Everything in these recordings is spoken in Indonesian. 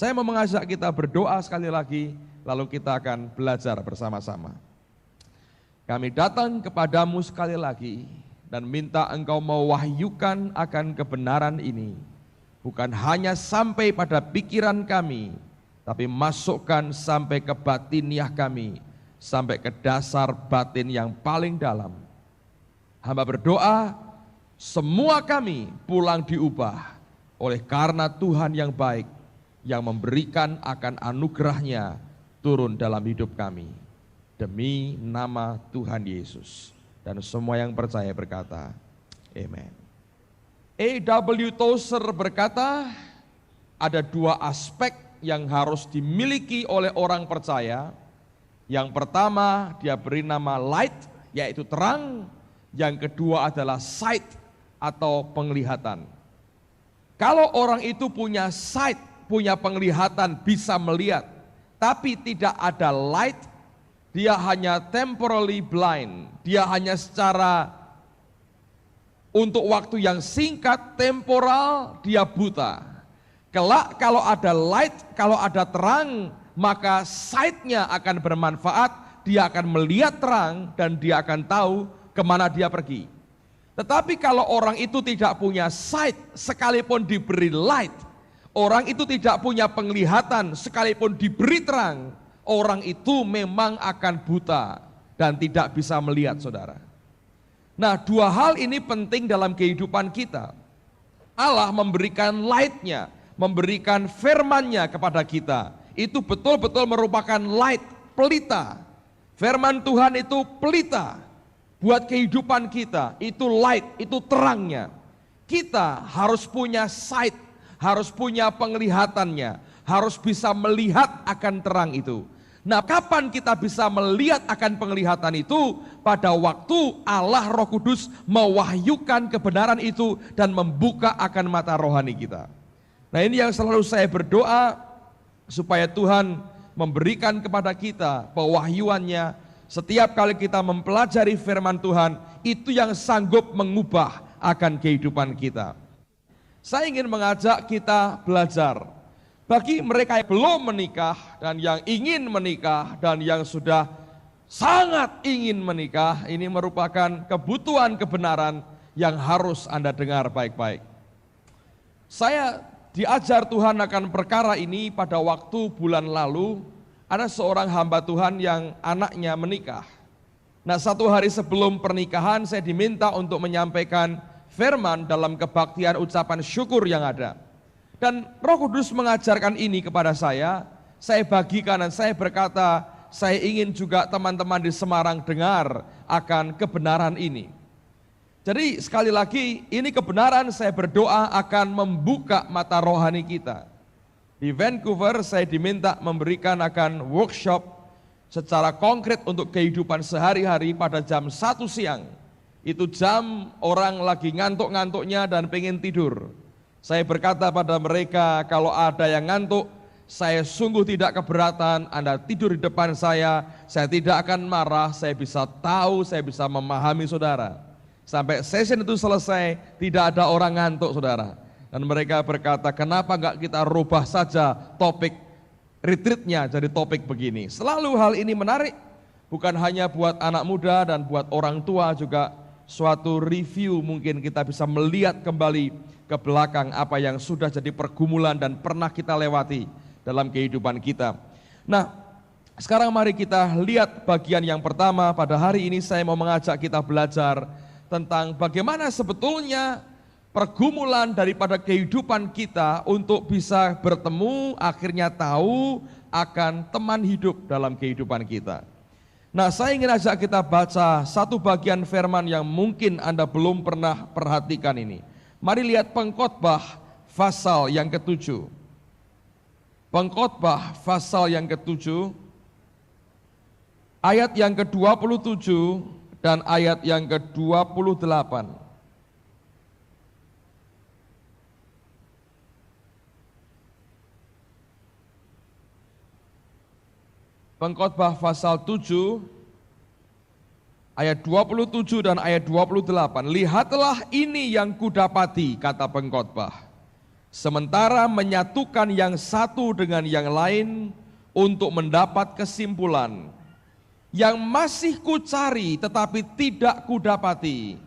Saya mau mengajak kita berdoa sekali lagi, lalu kita akan belajar bersama-sama. Kami datang kepadamu sekali lagi dan minta Engkau mewahyukan akan kebenaran ini. Bukan hanya sampai pada pikiran kami, tapi masukkan sampai ke batiniah kami, sampai ke dasar batin yang paling dalam. Hamba berdoa, semua kami pulang diubah oleh karena Tuhan yang baik, yang memberikan akan anugerahnya turun dalam hidup kami. Demi nama Tuhan Yesus. Dan semua yang percaya berkata, amen. A.W. Tozer berkata, ada dua aspek yang harus dimiliki oleh orang percaya. Yang pertama, dia beri nama light, yaitu terang. Yang kedua adalah sight, atau penglihatan. Kalau orang itu punya sight, punya penglihatan, bisa melihat, tapi tidak ada light, dia hanya temporarily blind, dia hanya secara untuk waktu yang singkat, temporal, dia buta. Kelak kalau ada light, kalau ada terang, maka sight-nya akan bermanfaat, dia akan melihat terang dan dia akan tahu kemana dia pergi. Tetapi kalau orang itu tidak punya sight, sekalipun diberi light, orang itu tidak punya penglihatan, sekalipun diberi terang, orang itu memang akan buta dan tidak bisa melihat, saudara. Nah, dua hal ini penting dalam kehidupan kita. Allah memberikan light-nya, memberikan firman-Nya kepada kita. Itu betul-betul merupakan light, pelita. Firman Tuhan itu pelita buat kehidupan kita, itu light, itu terangnya. Kita harus punya sight, harus punya penglihatannya, harus bisa melihat akan terang itu. Nah, kapan kita bisa melihat akan penglihatan itu? Pada waktu Allah Roh Kudus mewahyukan kebenaran itu dan membuka akan mata rohani kita. Nah, ini yang selalu saya berdoa supaya Tuhan memberikan kepada kita pewahyuannya. Setiap kali kita mempelajari firman Tuhan, itu yang sanggup mengubah akan kehidupan kita. Saya ingin mengajak kita belajar. Bagi mereka yang belum menikah dan yang ingin menikah dan yang sudah sangat ingin menikah, ini merupakan kebutuhan kebenaran yang harus Anda dengar baik-baik. Saya diajar Tuhan akan perkara ini pada waktu bulan lalu. Ada seorang hamba Tuhan yang anaknya menikah. Nah, satu hari sebelum pernikahan saya diminta untuk menyampaikan firman dalam kebaktian ucapan syukur yang ada. Dan Roh Kudus mengajarkan ini kepada saya bagikan dan saya berkata, saya ingin juga teman-teman di Semarang dengar akan kebenaran ini. Jadi sekali lagi, ini kebenaran saya berdoa akan membuka mata rohani kita. Di Vancouver saya diminta memberikan akan workshop secara konkret untuk kehidupan sehari-hari pada jam 1 siang. Itu jam orang lagi ngantuk-ngantuknya dan pengen tidur. Saya berkata pada mereka, kalau ada yang ngantuk, saya sungguh tidak keberatan, Anda tidur di depan saya tidak akan marah, saya bisa tahu, saya bisa memahami saudara. Sampai session itu selesai, tidak ada orang ngantuk, saudara. Dan mereka berkata, kenapa enggak kita rubah saja topik retreatnya jadi topik begini. Selalu hal ini menarik, bukan hanya buat anak muda dan buat orang tua, juga suatu review mungkin kita bisa melihat kembali ke belakang apa yang sudah jadi pergumulan dan pernah kita lewati dalam kehidupan kita. Nah, sekarang mari kita lihat bagian yang pertama. Pada hari ini saya mau mengajak kita belajar tentang bagaimana sebetulnya pergumulan daripada kehidupan kita untuk bisa bertemu, akhirnya tahu akan teman hidup dalam kehidupan kita. Nah, saya ingin ajak kita baca satu bagian firman yang mungkin Anda belum pernah perhatikan ini. Mari lihat Pengkhotbah pasal yang ke-7. Pengkhotbah pasal yang ke-7, ayat yang ke-27 dan ayat yang ke-28. Pengkhotbah pasal 7 ayat 27 dan ayat 28. Lihatlah ini yang kudapati, kata pengkhotbah. sementara menyatukan yang satu dengan yang lain untuk mendapat kesimpulan. Yang masih kucari tetapi tidak kudapati.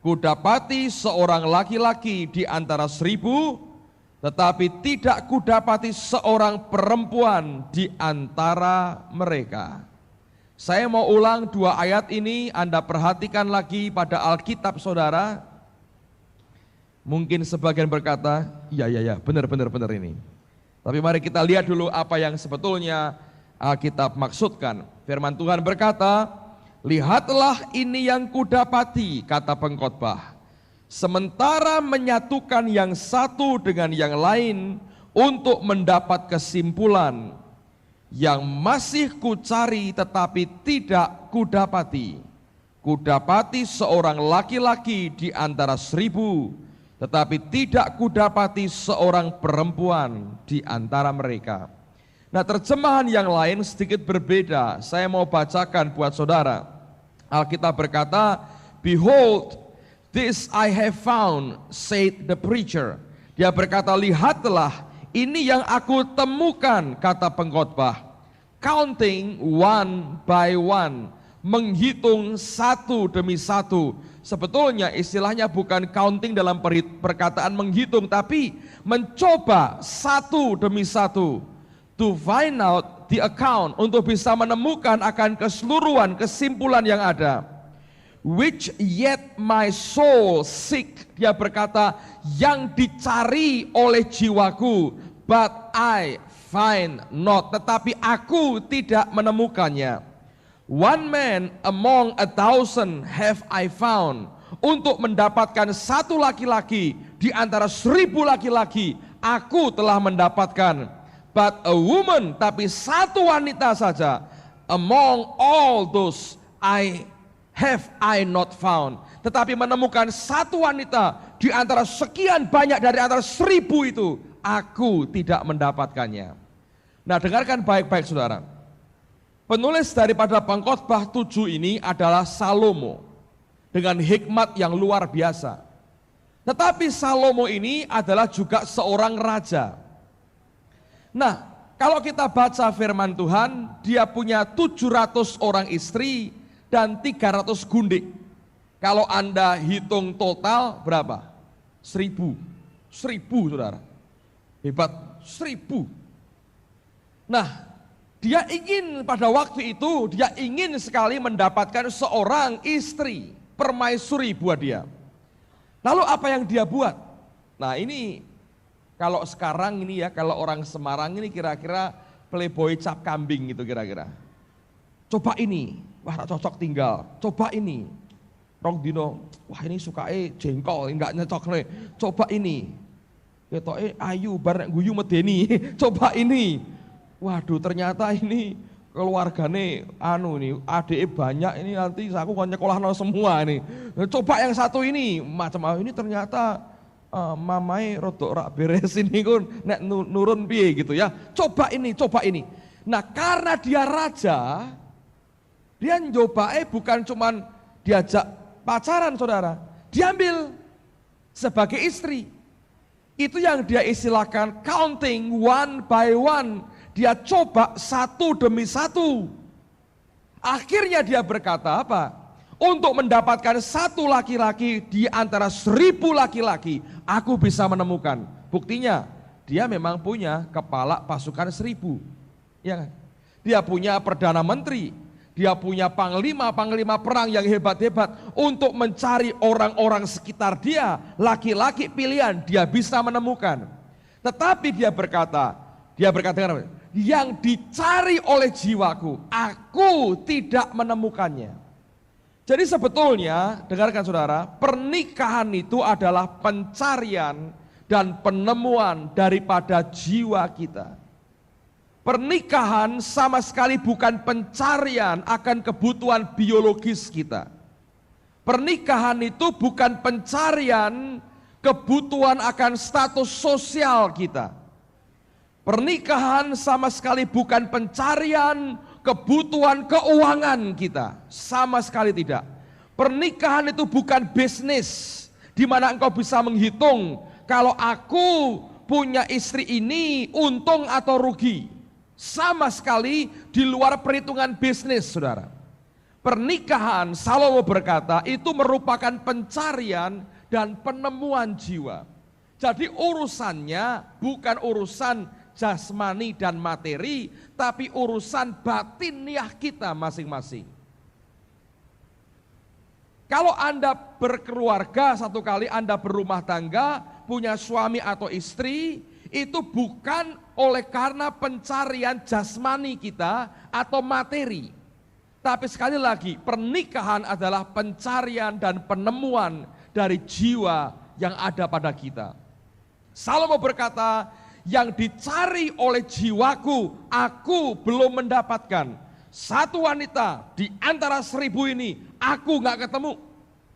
Kudapati seorang laki-laki di antara 1000, tetapi tidak kudapati seorang perempuan di antara mereka. Saya mau ulang 2 ayat ini, Anda perhatikan lagi pada Alkitab saudara. Mungkin sebagian berkata, ya benar ini. Tapi mari kita lihat dulu apa yang sebetulnya Alkitab maksudkan. Firman Tuhan berkata, lihatlah ini yang kudapati, kata pengkhotbah. Sementara menyatukan yang satu dengan yang lain untuk mendapat kesimpulan. Yang masih kucari tetapi tidak kudapati. Kudapati seorang laki-laki di antara 1000, tetapi tidak kudapati seorang perempuan di antara mereka. Nah, terjemahan yang lain sedikit berbeda. Saya mau bacakan buat saudara. Alkitab berkata, behold, this I have found, said the preacher. Dia berkata, lihatlah, ini yang aku temukan, kata pengkhotbah. Counting one by one, menghitung satu demi satu. Sebetulnya istilahnya bukan counting dalam perkataan menghitung, tapi mencoba satu demi satu. To find out the account, untuk bisa menemukan akan keseluruhan kesimpulan yang ada. Which yet my soul seek, dia berkata, yang dicari oleh jiwaku, but I find not, tetapi aku tidak menemukannya. One man among 1,000 have I found, untuk mendapatkan satu laki-laki di antara 1000 laki-laki, aku telah mendapatkan. But a woman, tapi satu wanita saja, among all those I not found. Tetapi menemukan satu wanita di antara sekian banyak dari antara 1000 itu, aku tidak mendapatkannya. Nah, dengarkan baik-baik saudara. Penulis daripada pengkhotbah 7 ini adalah Salomo, dengan hikmat yang luar biasa. Tetapi Salomo ini adalah juga seorang raja. Nah, kalau kita baca firman Tuhan, dia punya 700 orang istri dan 300 gundik. Kalau Anda hitung total berapa? 1000 saudara. Hebat, 1000. Nah, dia ingin pada waktu itu, dia ingin sekali mendapatkan seorang istri, permaisuri buat dia. Lalu apa yang dia buat? Nah, ini kalau sekarang ini ya, kalau orang Semarang ini kira-kira playboy cap kambing gitu kira-kira. Coba ini, wah cocok tinggal. Coba ini, rong dino, wah ini sukae jengkol, enggak nyocok nih. Coba ini, ketoke ayu bar nek guyu medeni. Coba ini, waduh ternyata ini keluargane nih, adike banyak ini nanti aku kan nyekolahno semua ini. Coba yang satu ini, macam ini ternyata mamai rodok rak beres ini kun nek nurun piye gitu ya. Coba ini. Nah, karena dia raja, dia nyobae bukan cuman diajak pacaran saudara, diambil sebagai istri. Itu yang dia istilahkan counting one by one. Dia coba satu demi satu. Akhirnya dia berkata apa? Untuk mendapatkan satu laki-laki di antara 1000 laki-laki, aku bisa menemukan. Buktinya, dia memang punya kepala pasukan 1000. Ya kan? Dia punya perdana menteri, dia punya panglima perang yang hebat-hebat untuk mencari orang-orang sekitar dia, laki-laki pilihan, dia bisa menemukan. Tetapi dia berkata, yang dicari oleh jiwaku, aku tidak menemukannya. Jadi sebetulnya, dengarkan saudara, pernikahan itu adalah pencarian dan penemuan daripada jiwa kita. Pernikahan sama sekali bukan pencarian akan kebutuhan biologis kita. Pernikahan itu bukan pencarian kebutuhan akan status sosial kita. Pernikahan sama sekali bukan pencarian kebutuhan keuangan kita, sama sekali tidak. Pernikahan itu bukan bisnis di mana engkau bisa menghitung, kalau aku punya istri ini untung atau rugi. Sama sekali di luar perhitungan bisnis, saudara. Pernikahan, Salomo berkata, itu merupakan pencarian dan penemuan jiwa. Jadi urusannya bukan urusan jasmani dan materi, tapi urusan batiniah kita masing-masing. Kalau Anda berkeluarga, satu kali Anda berumah tangga, punya suami atau istri, itu bukan oleh karena pencarian jasmani kita atau materi. Tapi sekali lagi, pernikahan adalah pencarian dan penemuan dari jiwa yang ada pada kita. Salomo berkata, yang dicari oleh jiwaku, aku belum mendapatkan. Satu wanita di antara 1000 ini, aku gak ketemu.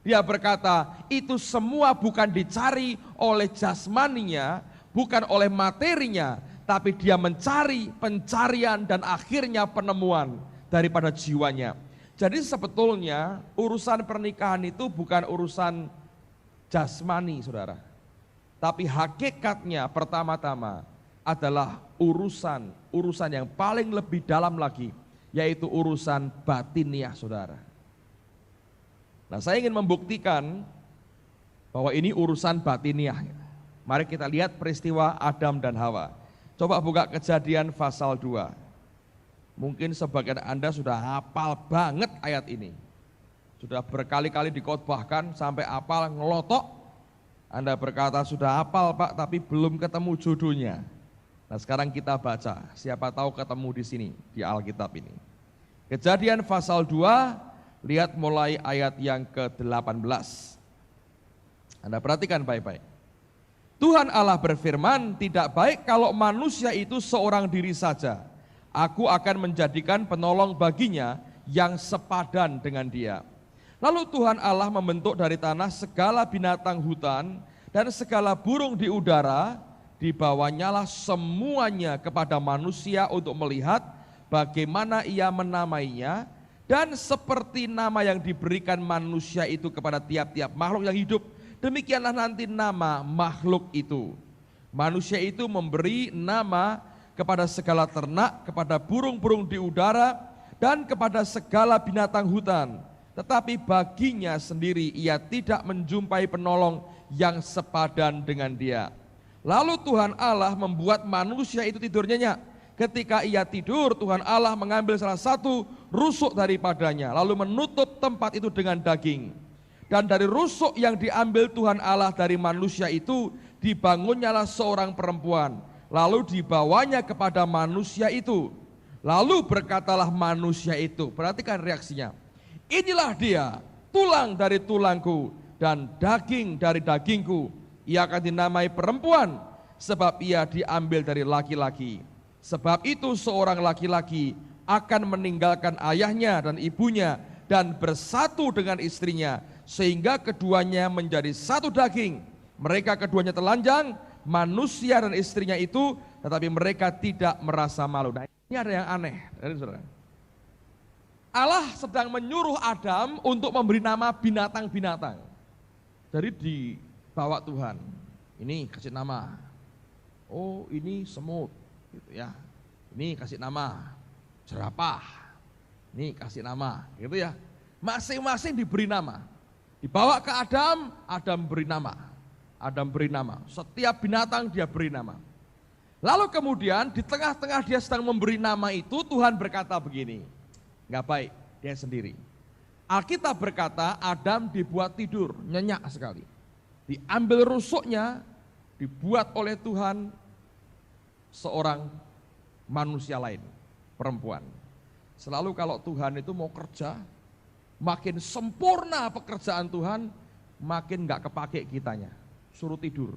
Dia berkata, itu semua bukan dicari oleh jasmaninya, bukan oleh materinya, tapi dia mencari pencarian dan akhirnya penemuan daripada jiwanya. Jadi sebetulnya urusan pernikahan itu bukan urusan jasmani, saudara. Tapi hakikatnya pertama-tama adalah urusan yang paling lebih dalam lagi, yaitu urusan batiniah, saudara. Nah, saya ingin membuktikan bahwa ini urusan batiniah. Mari kita lihat peristiwa Adam dan Hawa. Coba buka Kejadian pasal 2. Mungkin sebagian Anda sudah hafal banget ayat ini. Sudah berkali-kali dikhotbahkan sampai hafal ngelotok. Anda berkata sudah hafal Pak, tapi belum ketemu judulnya. Nah, sekarang kita baca, siapa tahu ketemu di sini, di Alkitab ini. Kejadian pasal 2, lihat mulai ayat yang ke-18. Anda perhatikan baik-baik. Tuhan Allah berfirman, tidak baik kalau manusia itu seorang diri saja. Aku akan menjadikan penolong baginya yang sepadan dengan dia. Lalu Tuhan Allah membentuk dari tanah segala binatang hutan dan segala burung di udara, dibawanyalah semuanya kepada manusia untuk melihat bagaimana ia menamainya, dan seperti nama yang diberikan manusia itu kepada tiap-tiap makhluk yang hidup, demikianlah nanti nama makhluk itu. Manusia itu memberi nama kepada segala ternak, kepada burung-burung di udara, dan kepada segala binatang hutan. Tetapi baginya sendiri ia tidak menjumpai penolong yang sepadan dengan dia. Lalu Tuhan Allah membuat manusia itu tidur nyenyak. Ketika ia tidur, Tuhan Allah mengambil salah satu rusuk daripadanya, lalu menutup tempat itu dengan daging. Dan dari rusuk yang diambil Tuhan Allah dari manusia itu, dibangunnyalah seorang perempuan, lalu dibawanya kepada manusia itu. Lalu berkatalah manusia itu, perhatikan reaksinya, inilah dia, tulang dari tulangku dan daging dari dagingku. Ia akan dinamai perempuan, sebab ia diambil dari laki-laki. Sebab itu seorang laki-laki akan meninggalkan ayahnya dan ibunya dan bersatu dengan istrinya, sehingga keduanya menjadi satu daging. Mereka keduanya telanjang, manusia dan istrinya itu, tetapi mereka tidak merasa malu. Nah, ini ada yang aneh, saudara. Allah sedang menyuruh Adam untuk memberi nama binatang-binatang. Jadi dibawa Tuhan, ini kasih nama, oh ini semut, gitu ya. Ini kasih nama jerapah, ini kasih nama, gitu ya. Masing-masing diberi nama. Dibawa ke Adam, Adam beri nama. Adam beri nama. Setiap binatang dia beri nama. Lalu kemudian di tengah-tengah dia sedang memberi nama itu, Tuhan berkata begini, nggak baik, dia sendiri. Alkitab berkata Adam dibuat tidur, nyenyak sekali. Diambil rusuknya, dibuat oleh Tuhan seorang manusia lain, perempuan. Selalu kalau Tuhan itu mau kerja, makin sempurna pekerjaan Tuhan, makin nggak kepake kitanya, suruh tidur.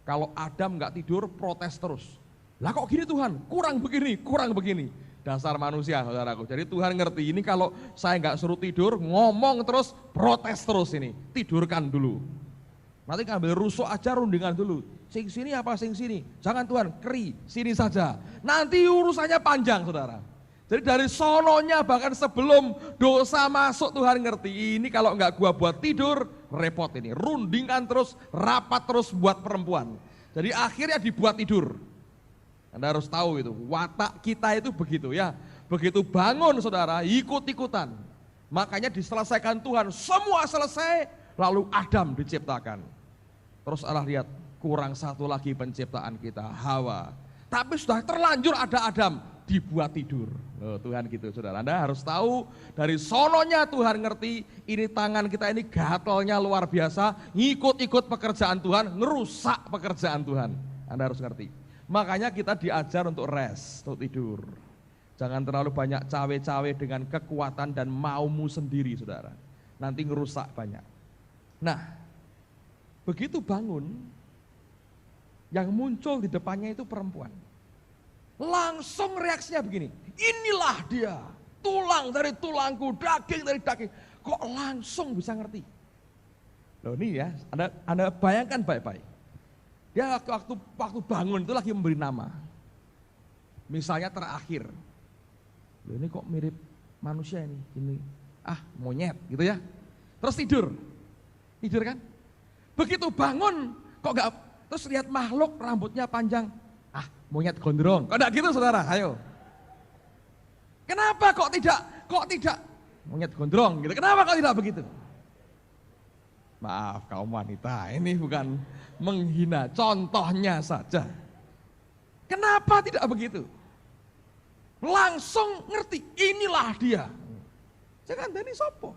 Kalau Adam nggak tidur, protes terus. Lah kok gini Tuhan, kurang begini, kurang begini. Dasar manusia, saudaraku. Jadi Tuhan ngerti ini kalau saya nggak suruh tidur, ngomong terus, protes terus ini. Tidurkan dulu. Nanti ambil rusuk aja, rundingan dulu. Sing sini apa sing sini? Jangan Tuhan, keri, sini saja. Nanti urusannya panjang, saudara. Jadi dari sononya bahkan sebelum dosa masuk, Tuhan ngerti ini kalau nggak gua buat tidur, repot ini. Rundingan terus, rapat terus buat perempuan. Jadi akhirnya dibuat tidur. Anda harus tahu itu, watak kita itu begitu ya. Begitu bangun saudara, ikut-ikutan. Makanya diselesaikan Tuhan, semua selesai, lalu Adam diciptakan. Terus Allah lihat, kurang satu lagi penciptaan kita, Hawa. Tapi sudah terlanjur ada Adam, dibuat tidur. Loh, Tuhan gitu saudara. Anda harus tahu, dari sononya Tuhan ngerti, ini tangan kita ini gatalnya luar biasa, ngikut-ikut pekerjaan Tuhan, ngerusak pekerjaan Tuhan. Anda harus ngerti. Makanya kita diajar untuk rest, untuk tidur. Jangan terlalu banyak cawe-cawe dengan kekuatan dan maumu sendiri saudara. Nanti ngerusak banyak. Nah, begitu bangun, yang muncul di depannya itu perempuan. Langsung reaksinya begini, inilah dia, tulang dari tulangku, daging dari daging. Kok langsung bisa ngerti? Loh ini ya, Anda bayangkan baik-baik. Dia waktu bangun itu lagi memberi nama. Misalnya terakhir, loh ini kok mirip manusia ini monyet gitu ya. Terus tidur kan? Begitu bangun, kok gak, terus lihat makhluk rambutnya panjang, monyet gondrong. Kok enggak gitu saudara, ayo. Kenapa kok tidak monyet gondrong gitu, kenapa kok tidak begitu? Maaf kaum wanita, ini bukan menghina, contohnya saja. Kenapa tidak begitu? Langsung ngerti, inilah dia. Jangan Dani sopo.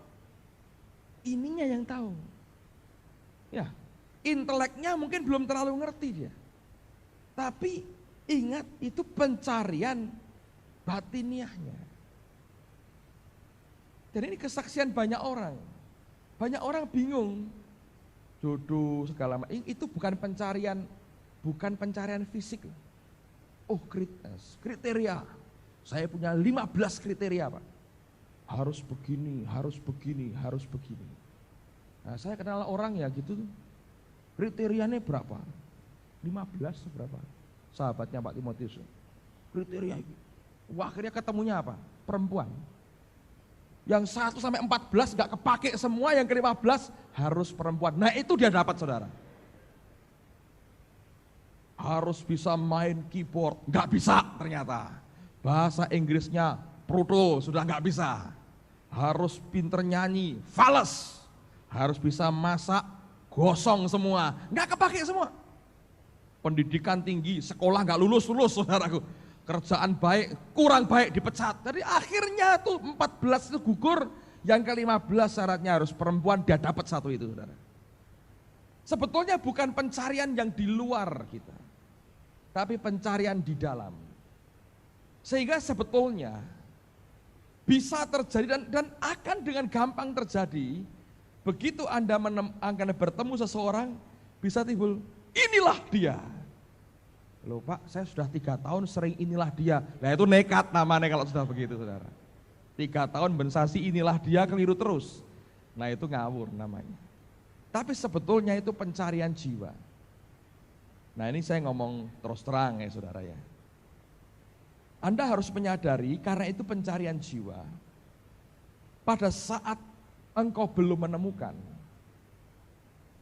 Ininya yang tahu. Ya, inteleknya mungkin belum terlalu ngerti dia. Tapi ingat itu pencarian batiniahnya. Dan ini kesaksian banyak orang. Banyak orang bingung, jodoh segala macam, itu bukan pencarian fisik. Oh kriteria, saya punya 15 kriteria Pak. Harus begini, harus begini, harus begini. Nah saya kenal orang ya gitu, kriterianya berapa? 15 berapa? Sahabatnya Pak Timotius. Kriteria itu. Wah akhirnya ketemunya apa? Perempuan. Yang 1 sampai 14 gak kepake semua, yang ke-15 harus perempuan. Nah itu dia dapat saudara. Harus bisa main keyboard, gak bisa ternyata. Bahasa Inggrisnya bruto, sudah gak bisa. Harus pinter nyanyi, fales. Harus bisa masak, gosong semua, gak kepake semua. Pendidikan tinggi, sekolah gak lulus saudaraku. Kerjaan baik, kurang baik dipecat. Jadi akhirnya tuh 14 itu gugur, yang ke-15 syaratnya harus perempuan, dia dapat satu itu saudara. Sebetulnya bukan pencarian yang di luar kita, tapi pencarian di dalam. Sehingga sebetulnya bisa terjadi dan akan dengan gampang terjadi, begitu Anda akan bertemu seseorang, bisa timbul, inilah dia. Loh Pak, saya sudah 3 tahun sering inilah dia. Nah itu nekat namanya kalau sudah begitu saudara. 3 tahun bensasi inilah dia, keliru terus. Nah itu ngawur namanya. Tapi sebetulnya itu pencarian jiwa. Nah ini saya ngomong terus terang ya saudara ya. Anda harus menyadari karena itu pencarian jiwa. Pada saat engkau belum menemukan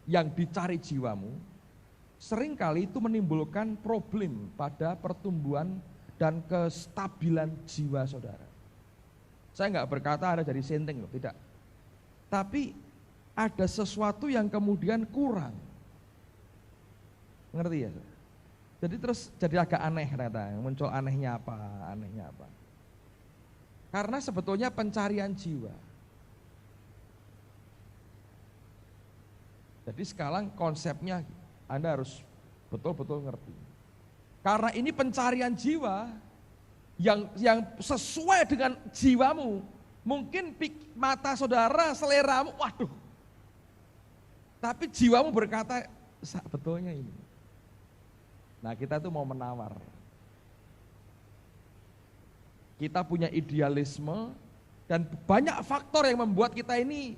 yang dicari jiwamu, seringkali itu menimbulkan problem pada pertumbuhan dan kestabilan jiwa saudara. Saya enggak berkata Anda jadi senteng loh, tidak. Tapi ada sesuatu yang kemudian kurang. Ngerti ya? Jadi terus jadi agak aneh ternyata, muncul anehnya apa. Karena sebetulnya pencarian jiwa. Jadi sekarang konsepnya Anda harus betul-betul ngerti. Karena ini pencarian jiwa yang sesuai dengan jiwamu. Mungkin mata saudara, seleramu, waduh. Tapi jiwamu berkata, sebetulnya ini. Nah kita tuh mau menawar. Kita punya idealisme dan banyak faktor yang membuat kita ini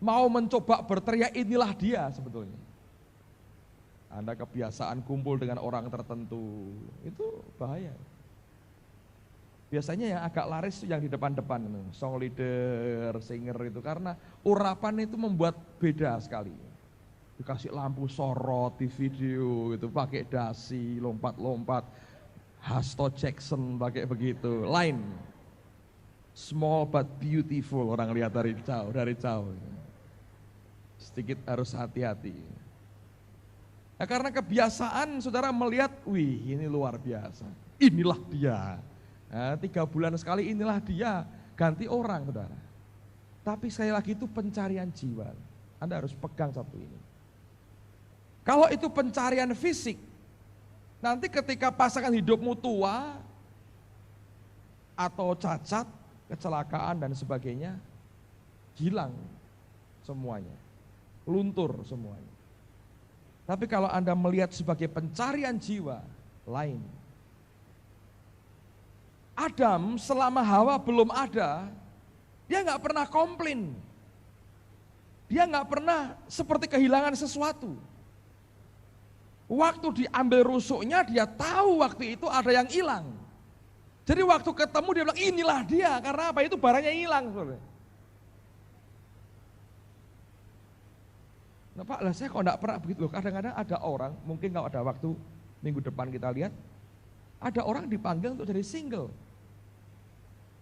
mau mencoba berteriak inilah dia sebetulnya. Anda kebiasaan kumpul dengan orang tertentu, itu bahaya. Biasanya yang agak laris yang di depan-depan, song leader, singer itu, karena urapan itu membuat beda sekali. dikasih lampu sorot di video gitu, pakai dasi, lompat-lompat, Hasto Jackson pakai begitu, lain. Small but beautiful, orang lihat dari jauh. Sedikit harus hati-hati. Nah, karena kebiasaan saudara melihat, wih ini luar biasa, inilah dia. Nah, 3 bulan sekali inilah dia, ganti orang saudara. Tapi sekali lagi itu pencarian jiwa, Anda harus pegang satu ini. Kalau itu pencarian fisik, nanti ketika pasangan hidupmu tua, atau cacat, kecelakaan dan sebagainya, hilang semuanya, luntur semuanya. Tapi kalau Anda melihat sebagai pencarian jiwa, lain. Adam selama Hawa belum ada, dia nggak pernah komplain. Dia nggak pernah seperti kehilangan sesuatu. Waktu diambil rusuknya, dia tahu waktu itu ada yang hilang. Jadi waktu ketemu dia bilang, inilah dia, karena apa? Itu barangnya hilang. Nah Pak, lah saya kok enggak pernah begitu loh. Kadang-kadang ada orang, mungkin kalau ada waktu minggu depan kita lihat, ada orang dipanggil untuk jadi single.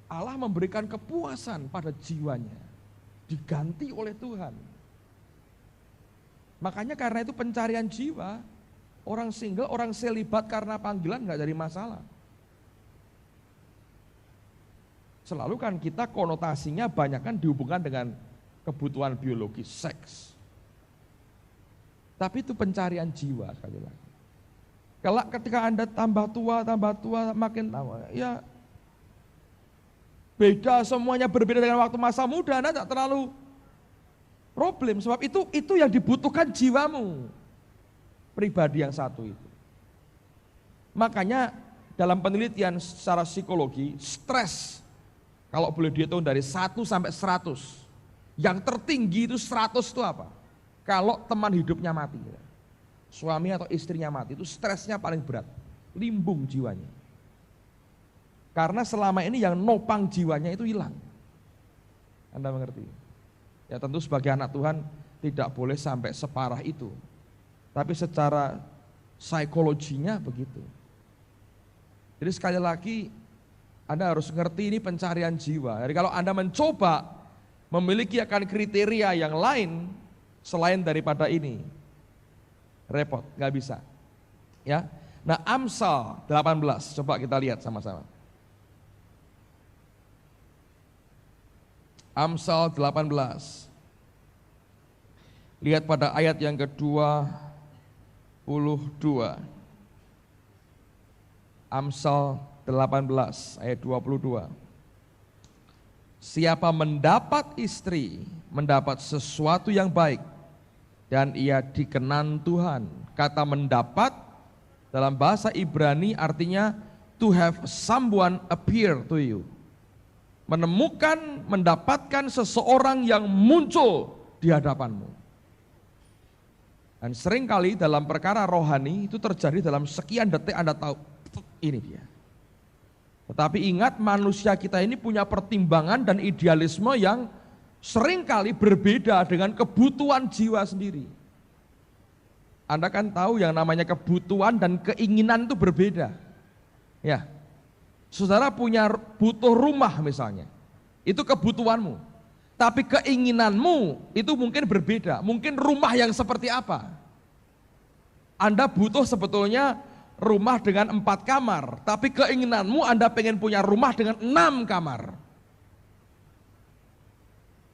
Allah memberikan kepuasan pada jiwanya, diganti oleh Tuhan. Makanya karena itu pencarian jiwa, orang single, orang selibat karena panggilan enggak jadi masalah. Selalu kan kita konotasinya banyak kan dihubungkan dengan kebutuhan biologis, seks. Tapi itu pencarian jiwa sekali lagi. Kalau ketika Anda tambah tua, makin tahu, ya beda, semuanya berbeda dengan waktu masa muda, Anda tidak terlalu problem. Sebab itu yang dibutuhkan jiwamu, pribadi yang satu itu. Makanya dalam penelitian secara psikologi, stres, kalau boleh dihitung dari 1 sampai 100, yang tertinggi itu 100 itu apa? Kalau teman hidupnya mati, suami atau istrinya mati, itu stresnya paling berat, limbung jiwanya. Karena selama ini yang nopang jiwanya itu hilang. Anda mengerti? Ya tentu sebagai anak Tuhan tidak boleh sampai separah itu. Tapi secara psikologinya begitu. Jadi sekali lagi Anda harus ngerti ini pencarian jiwa. Jadi kalau Anda mencoba memiliki akan kriteria yang lain selain daripada ini, repot, nggak bisa. Ya. Nah, Amsal 18, coba kita lihat sama-sama. Amsal 18. Lihat pada ayat yang ke-22. Amsal 18 ayat 22. Siapa mendapat istri, mendapat sesuatu yang baik, dan ia dikenan Tuhan. Kata mendapat dalam bahasa Ibrani artinya to have someone appear to you. Menemukan, mendapatkan seseorang yang muncul di hadapanmu. Dan seringkali dalam perkara rohani itu terjadi dalam sekian detik Anda tahu, ini dia. Tetapi ingat, manusia kita ini punya pertimbangan dan idealisme yang seringkali berbeda dengan kebutuhan jiwa sendiri. Anda kan tahu yang namanya kebutuhan dan keinginan itu berbeda. Ya, saudara butuh rumah misalnya, itu kebutuhanmu. Tapi keinginanmu itu mungkin berbeda, mungkin rumah yang seperti apa. Anda butuh sebetulnya rumah dengan 4 kamar, tapi keinginanmu Anda pengen punya rumah dengan 6 kamar.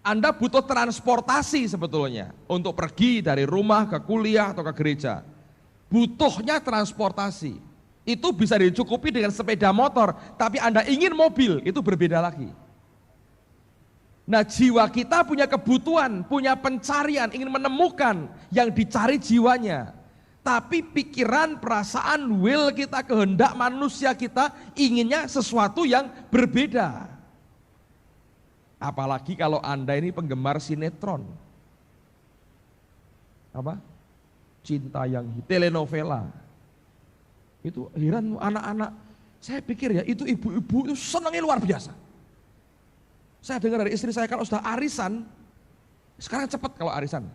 Anda butuh transportasi sebetulnya untuk pergi dari rumah ke kuliah atau ke gereja. Butuhnya transportasi. Itu bisa dicukupi dengan sepeda motor, tapi Anda ingin mobil, itu berbeda lagi. Nah, jiwa kita punya kebutuhan, punya pencarian, ingin menemukan yang dicari jiwanya. Tapi pikiran, perasaan, will kita, kehendak manusia kita inginnya sesuatu yang berbeda. Apalagi kalau Anda ini penggemar sinetron. Apa? Cinta yang telenovela. Itu heran anak-anak, saya pikir ya itu ibu-ibu itu senangnya luar biasa. Saya dengar dari istri saya kalau sudah arisan, sekarang cepat kalau arisan.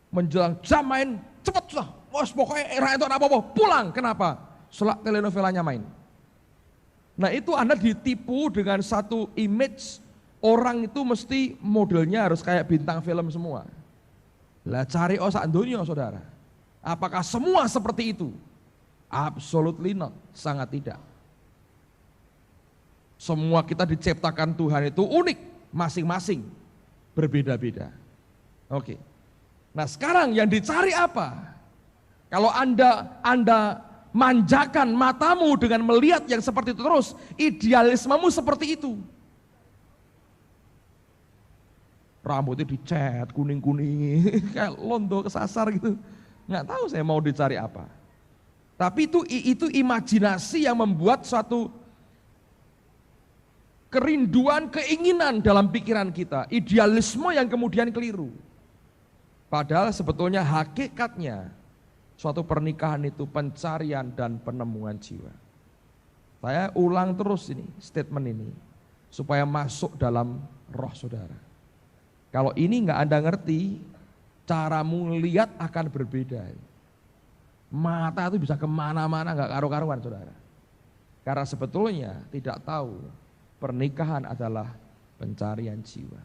menjelang jam main, cepet sudah. Bos, pokoknya era itu apa-apa, pulang. Kenapa? Selak telenovelanya main. Nah itu Anda ditipu dengan satu image, orang itu mesti modelnya harus kayak bintang film semua. Lah cari sak dunia saudara. Apakah semua seperti itu? Absolutely not, sangat tidak. Semua kita diciptakan Tuhan itu unik, masing-masing, berbeda-beda. Oke. Nah sekarang yang dicari apa? Kalau Anda manjakan matamu dengan melihat yang seperti itu terus, idealismemu seperti itu. Rambutnya dicat kuning-kuning, kayak londo kesasar gitu. Nggak tahu saya mau dicari apa. Tapi itu imajinasi yang membuat suatu kerinduan, keinginan dalam pikiran kita. Idealisme yang kemudian keliru. Padahal sebetulnya hakikatnya suatu pernikahan itu pencarian dan penemuan jiwa. Saya ulang terus ini, statement ini, supaya masuk dalam roh saudara. Kalau ini nggak Anda ngerti, caramu lihat akan berbeda. Mata itu bisa kemana-mana, nggak karu-karuan saudara. Karena sebetulnya tidak tahu pernikahan adalah pencarian jiwa.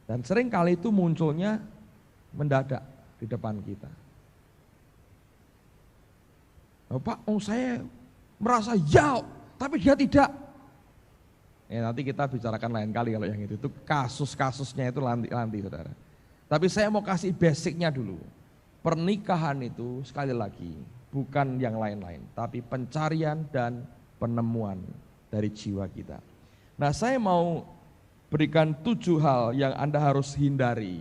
Dan sering kali itu munculnya mendadak di depan kita. Pak, saya merasa ya, tapi dia tidak. Ya, nanti kita bicarakan lain kali kalau yang itu kasus-kasusnya itu nanti saudara. Tapi saya mau kasih basicnya dulu. Pernikahan itu sekali lagi bukan yang lain-lain, tapi pencarian dan penemuan dari jiwa kita. Nah saya mau berikan 7 hal yang Anda harus hindari.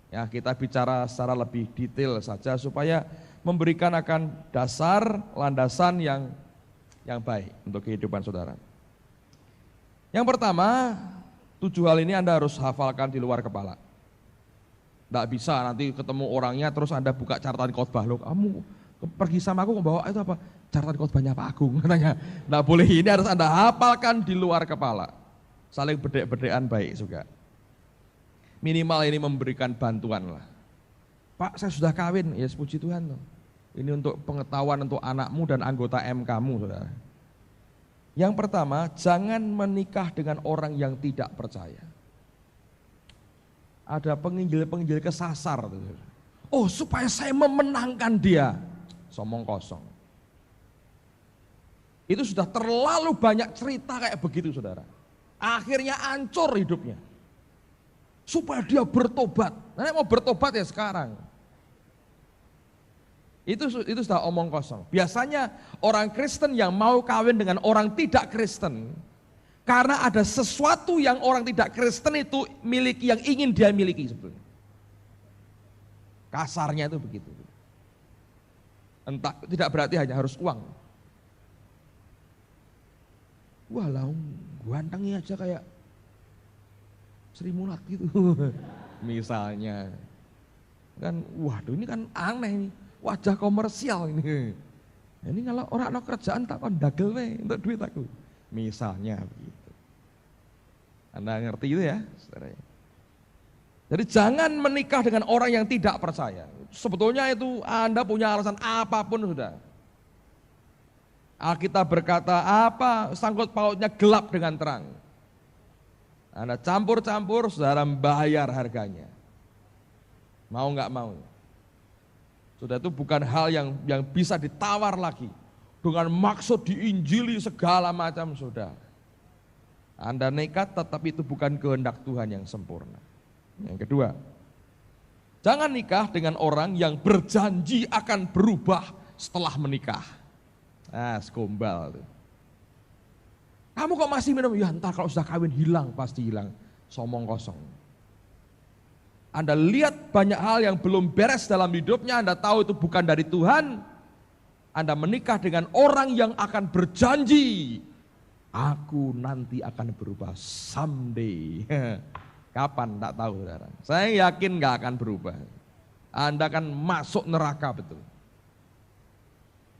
Ya, kita bicara secara lebih detail saja supaya memberikan akan dasar landasan yang baik untuk kehidupan saudara. Yang pertama, 7 hal ini Anda harus hafalkan di luar kepala. Tidak bisa nanti ketemu orangnya terus Anda buka catatan khotbah, loh kamu pergi sama aku bawa itu apa? Catatan khotbahnya Pak Agung katanya. Tidak boleh, ini harus Anda hafalkan di luar kepala. Saling bedek-bedekan baik juga. Minimal ini memberikan bantuan lah. Pak, saya sudah kawin, ya puji Tuhan loh. Ini untuk pengetahuan untuk anakmu dan anggota MK-mu, saudara. Yang pertama, jangan menikah dengan orang yang tidak percaya. Ada penginjil-penginjil kesasar. Oh, supaya saya memenangkan dia. Somong kosong. Itu sudah terlalu banyak cerita kayak begitu, saudara. Akhirnya hancur hidupnya. Supaya dia bertobat. Nah, mau bertobat ya sekarang. Itu sudah omong kosong. Biasanya orang Kristen yang mau kawin dengan orang tidak Kristen, karena ada sesuatu yang orang tidak Kristen itu miliki, yang ingin dia miliki sebetulnya. Kasarnya itu begitu. Entah, tidak berarti hanya harus uang. Walau gantengnya aja kayak Sri Mulat gitu. Misalnya. Kan waduh ini kan aneh nih. Wajah komersial ini. Ini kalau orang no kerjaan tak kon dagel we untuk duit aku. Misalnya begitu. Anda ngerti itu ya, saudara. Jadi jangan menikah dengan orang yang tidak percaya. Sebetulnya itu Anda punya alasan apapun sudah. Alkitab berkata apa sangkut pautnya gelap dengan terang. Anda campur-campur, saudara membayar harganya. Mau nggak mau. Sudah itu bukan hal yang bisa ditawar lagi. Dengan maksud diinjili segala macam sudah. Anda nekat tetapi itu bukan kehendak Tuhan yang sempurna. Yang kedua, jangan nikah dengan orang yang berjanji akan berubah setelah menikah. Nah, segombal tuh. Kamu kok masih minum? Ya entar kalau sudah kawin hilang, pasti hilang. Somong kosong. Anda lihat banyak hal yang belum beres dalam hidupnya, Anda tahu itu bukan dari Tuhan. Anda menikah dengan orang yang akan berjanji, aku nanti akan berubah someday. Kapan? Tak tahu saudara. Saya yakin gak akan berubah. Anda akan masuk neraka betul.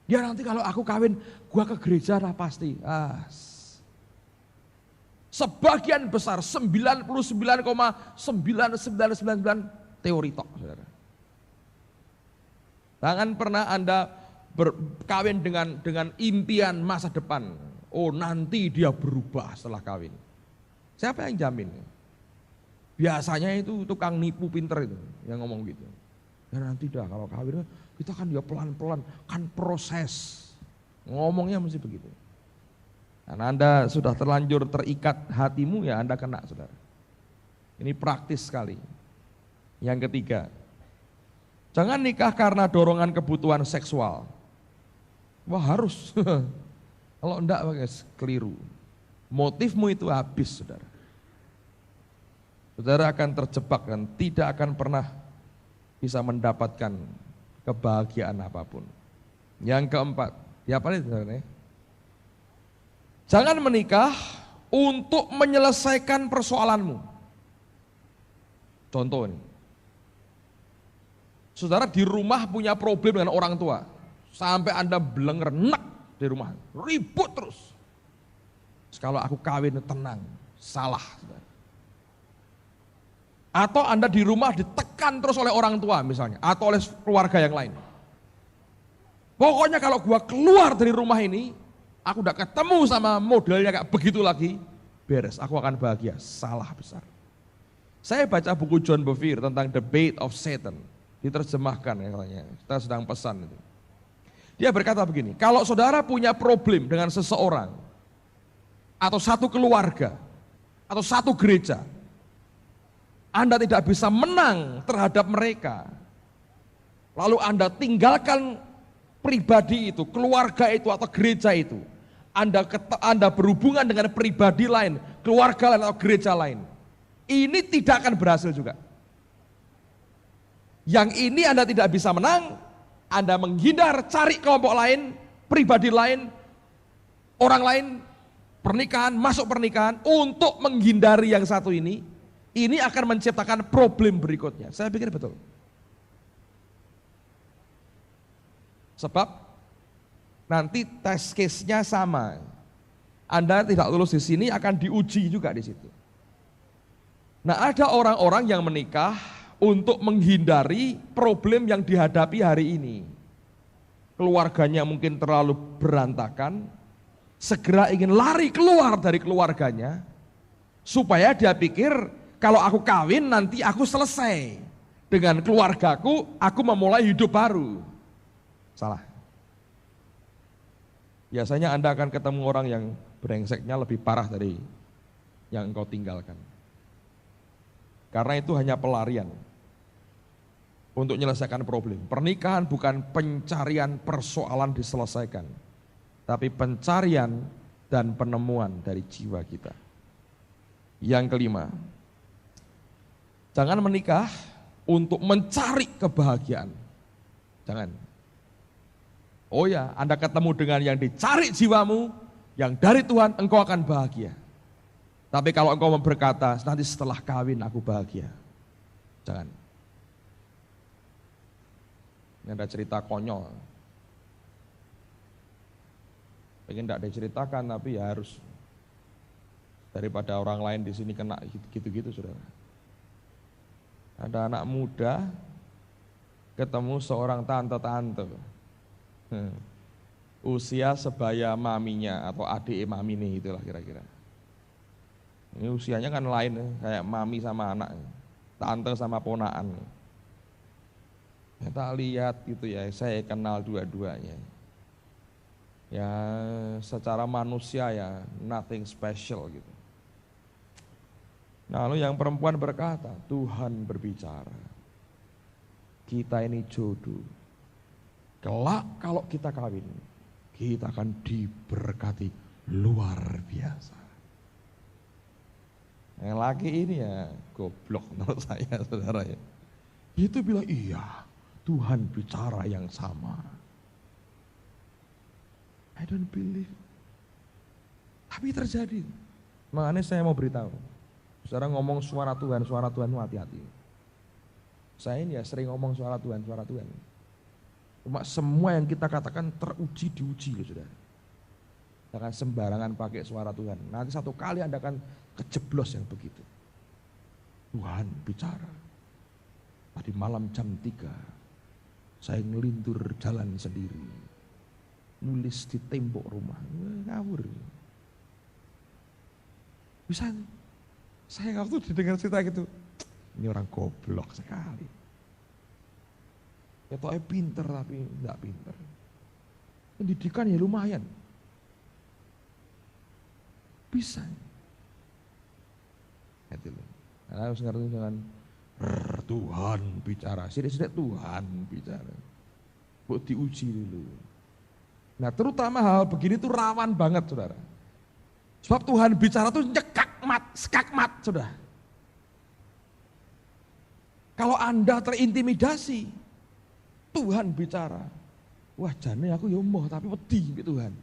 Ya nanti kalau aku kawin, gua ke gereja lah pasti. Sebagian besar 99,9999 teori tok, saudara. Jangan pernah Anda berkawin dengan impian masa depan. Oh, nanti dia berubah setelah kawin. Siapa yang jamin? Biasanya itu tukang nipu pinter itu yang ngomong gitu. Ya nanti dah kalau kawin kita kan ya pelan-pelan, kan proses. Ngomongnya mesti begitu. Karena Anda sudah terlanjur terikat hatimu, ya Anda kena, saudara. Ini praktis sekali. Yang ketiga, jangan nikah karena dorongan kebutuhan seksual. Wah harus. Kalau enggak, guys, keliru. Motifmu itu habis, saudara. Saudara akan terjebak dan tidak akan pernah bisa mendapatkan kebahagiaan apapun. Yang keempat, ya apa itu, saudara? Jangan menikah untuk menyelesaikan persoalanmu. Contoh ini. Saudara di rumah punya problem dengan orang tua. Sampai Anda belenger nek di rumah. Ribut terus. Kalau aku kawin tenang. Salah. Saudara. Atau Anda di rumah ditekan terus oleh orang tua misalnya. Atau oleh keluarga yang lain. Pokoknya kalau gua keluar dari rumah ini, aku udah ketemu sama modelnya kayak begitu lagi, beres, aku akan bahagia. Salah besar. Saya baca buku John Bevere tentang The Bait of Satan, diterjemahkan ya katanya, kita sedang pesan itu. Dia berkata begini, kalau saudara punya problem dengan seseorang, atau satu keluarga, atau satu gereja, Anda tidak bisa menang terhadap mereka, lalu Anda tinggalkan pribadi itu, keluarga itu atau gereja itu, Anda berhubungan dengan pribadi lain, keluarga lain atau gereja lain, ini tidak akan berhasil juga. Yang ini Anda tidak bisa menang, Anda menghindar, cari kelompok lain, pribadi lain, orang lain, pernikahan, masuk pernikahan, untuk menghindari yang satu ini akan menciptakan problem berikutnya. Saya pikir betul. Sebab nanti test case-nya sama. Anda tidak lulus di sini akan diuji juga di situ. Nah, ada orang-orang yang menikah untuk menghindari problem yang dihadapi hari ini. Keluarganya mungkin terlalu berantakan, segera ingin lari keluar dari keluarganya, supaya dia pikir kalau aku kawin nanti aku selesai dengan keluargaku, aku memulai hidup baru. Salah. Biasanya Anda akan ketemu orang yang brengseknya lebih parah dari yang engkau tinggalkan. Karena itu hanya pelarian untuk menyelesaikan problem. Pernikahan bukan pencarian persoalan diselesaikan, tapi pencarian dan penemuan dari jiwa kita. Yang kelima, jangan menikah untuk mencari kebahagiaan. Jangan. Oh ya, Anda ketemu dengan yang dicari jiwamu, yang dari Tuhan, engkau akan bahagia. Tapi kalau engkau berkata, nanti setelah kawin aku bahagia. Jangan. Ini ada cerita konyol. Pengen tidak diceritakan, tapi ya harus. Daripada orang lain di sini kena gitu-gitu, saudara. Ada anak muda ketemu seorang tante-tante. Usia sebaya maminya atau adik mami nih, itulah kira-kira. Ini usianya kan lain, kayak mami sama anak, tante sama ponaan. Kita lihat gitu ya, saya kenal dua-duanya. Ya secara manusia ya nothing special gitu. Lalu yang perempuan berkata, Tuhan berbicara, kita ini jodoh. Kelak kalau kita kawin, kita akan diberkati luar biasa. Yang laki ini ya goblok menurut saya, saudara ya. Itu bilang iya, Tuhan bicara yang sama. I don't believe. Tapi terjadi. Makanya saya mau beritahu. Saudara ngomong suara Tuhan hati-hati. Saya ini ya sering ngomong suara Tuhan. Cuma semua yang kita katakan diuji loh, saudara. Jangan sembarangan pakai suara Tuhan. Nanti satu kali Anda akan kejeblos yang begitu. Tuhan bicara. Tadi malam jam 3, saya ngelindur jalan sendiri. Nulis di tembok rumah, ngawur. Bisa, saya waktu didengar cerita gitu, ini orang goblok sekali. Ya tau pinter tapi enggak pinter. Pendidikan ya lumayan. Bisa. Itu loh. Karena harus ngerti dengan Tuhan bicara, sidik-sidik Tuhan bicara. Buat diuji dulu. Nah terutama hal begini tuh rawan banget saudara. Sebab Tuhan bicara tuh skakmat saudara. Kalau Anda terintimidasi, Tuhan bicara. Wah jane aku ya emoh tapi wedi mbek Tuhan.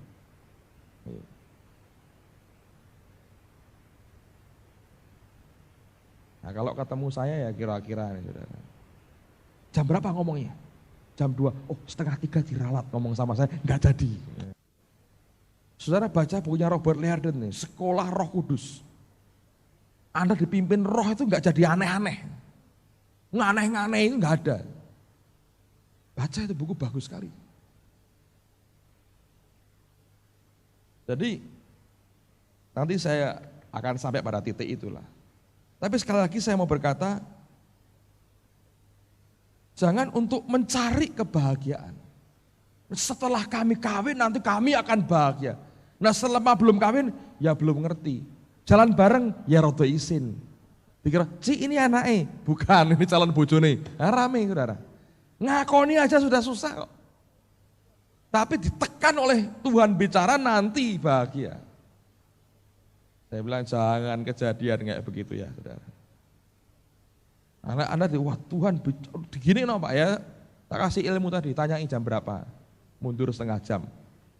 Nah kalau ketemu saya ya kira-kira nih saudara. Jam berapa ngomongnya? Jam 2, oh 2:30 diralat ngomong sama saya, enggak jadi. Saudara baca bukunya Robert Liardon nih, Sekolah Roh Kudus. Anda dipimpin roh itu enggak jadi aneh-aneh. Nganeh-nganeh itu enggak ada. Baca itu buku bagus sekali. Jadi nanti saya akan sampai pada titik itulah. Tapi sekali lagi saya mau berkata, jangan untuk mencari kebahagiaan. Setelah kami kawin nanti kami akan bahagia. Nah selama belum kawin ya belum ngerti. Jalan bareng ya rada isin. Dikira, ini anaknya, bukan ini calon bojone. Nah, rame saudara. Ngakoni aja sudah susah kok. Tapi ditekan oleh Tuhan bicara nanti bahagia. Saya bilang jangan kejadian kayak begitu ya saudara. Anda wah Tuhan begini no Pak ya, tak kasih ilmu tadi, tanyai jam berapa, mundur setengah jam,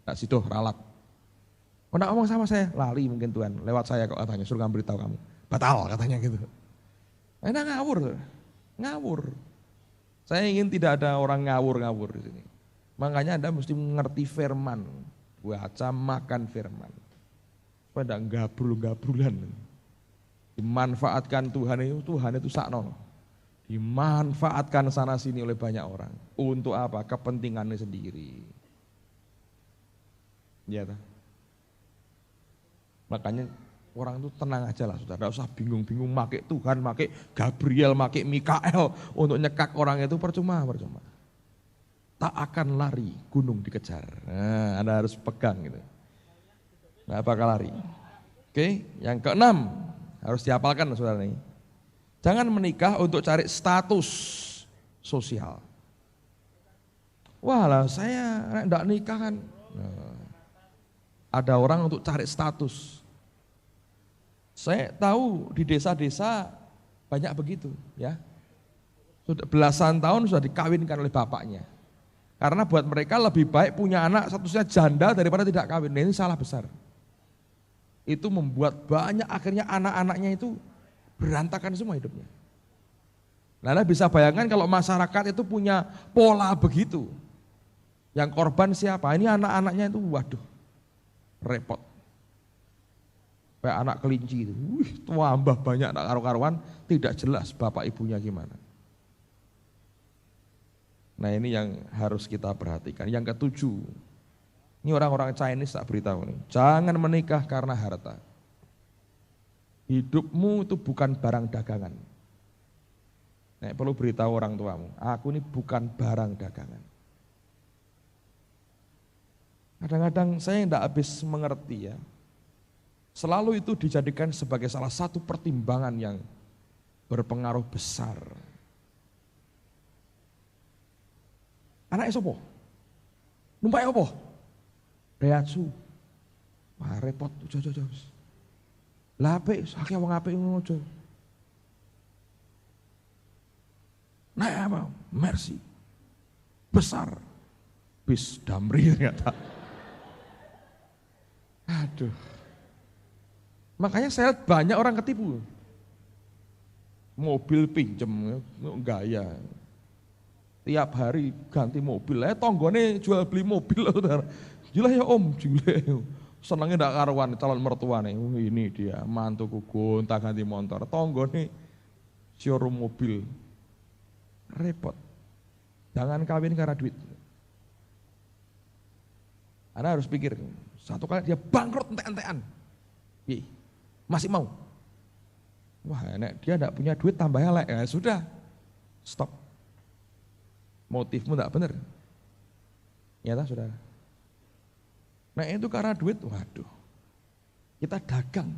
tak situ ralat. Kau nak ngomong sama saya, lali mungkin Tuhan, lewat saya kok katanya, suruh beritahu kamu, batal katanya gitu. Enak ngawur. Saya ingin tidak ada orang ngawur di sini. Makanya Anda mesti mengerti firman, baca makan firman. Supaya tidak gabrul-gabrulan. Dimanfaatkan Tuhan itu sakno. Dimanfaatkan sana sini oleh banyak orang. Untuk apa? Kepentingannya sendiri. Ya tak? Makanya orang itu tenang aja lah saudara. Tidak usah bingung-bingung make Tuhan, make Gabriel, make Mikael untuk nyekak orang itu percuma. Tak akan lari gunung dikejar. Nah, Anda harus pegang gitu. Nggak bakal lari. Oke, yang keenam harus dihafalkan saudara ini. Jangan menikah untuk cari status sosial. Wah lah saya enggak nikah kan. Nah, ada orang untuk cari status. Saya tahu di desa-desa banyak begitu ya. Sudah belasan tahun sudah dikawinkan oleh bapaknya. Karena buat mereka lebih baik punya anak statusnya janda daripada tidak kawin. Nah, ini salah besar. Itu membuat banyak akhirnya anak-anaknya itu berantakan semua hidupnya. Nah, Anda bisa bayangkan kalau masyarakat itu punya pola begitu. Yang korban siapa? Ini anak-anaknya itu waduh, repot. Kayak anak kelinci itu, tambah banyak anak karu-karuan, tidak jelas bapak ibunya gimana. Nah ini yang harus kita perhatikan. Yang ketujuh, ini orang-orang Chinese tak beritahu nih, jangan menikah karena harta. Hidupmu itu bukan barang dagangan. Nek perlu beritahu orang tuamu, aku ini bukan barang dagangan. Kadang-kadang saya tidak habis mengerti ya. Selalu itu dijadikan sebagai salah satu pertimbangan yang berpengaruh besar. Anaknya sopo? Numpak apa? Daihatsu. Wah repot, jauh. Lah apik, akeh wong apik ngono aja. Nah apa? Mercy. Besar. Bis Damri ternyata. Aduh. Makanya saya lihat banyak orang ketipu. Mobil pinjem, gaya. Tiap hari ganti mobil. Tonggone jual beli mobil. Jual ya om, jual. senengnya ndak karuan calon mertua nih. Ini dia mantuku gonta ganti motor. Tonggo nih showroom mobil. Repot. Jangan kawin karena duit. Anda harus pikir, satu kali dia bangkrut entek-entekan. Masih mau? Wah, dia enggak punya duit tambah elek. Ya sudah. Stop. Motifmu enggak benar. Nyata saudara. Nah itu karena duit, waduh. Kita dagang.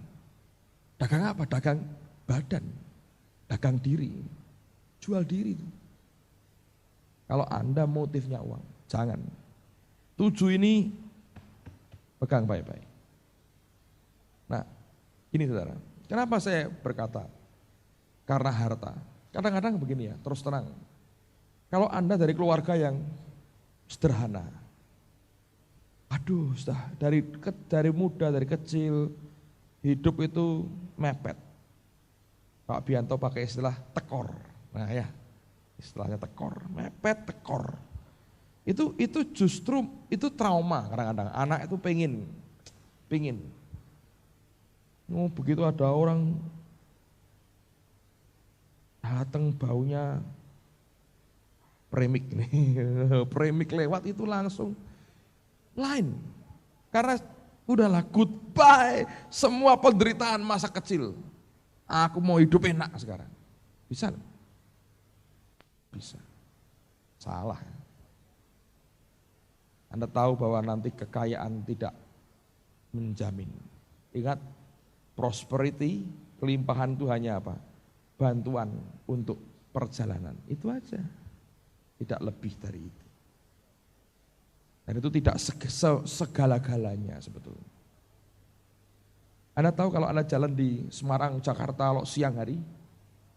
Dagang apa? Dagang badan. Dagang diri. Jual diri. Kalau Anda motifnya uang, jangan. 7 ini pegang baik-baik. Nah, ini saudara. Kenapa saya berkata? Karena harta. Kadang-kadang begini ya, terus terang. Kalau Anda dari keluarga yang sederhana, aduh, dari muda, dari kecil, hidup itu mepet. Pak Bianto pakai istilah tekor. Nah ya, istilahnya tekor, mepet tekor. Itu justru itu trauma kadang-kadang. Anak itu pengen. Oh, begitu ada orang datang baunya premik nih, premik lewat itu langsung lain. Karena udahlah goodbye semua penderitaan masa kecil. Aku mau hidup enak sekarang. Bisa? Bisa. Salah. Anda tahu bahwa nanti kekayaan tidak menjamin. Ingat, prosperity, kelimpahan itu hanya apa? Bantuan untuk perjalanan. Itu aja. Tidak lebih dari itu. Dan itu tidak segala-galanya sebetulnya. Anda tahu kalau Anda jalan di Semarang, Jakarta, kalau siang hari,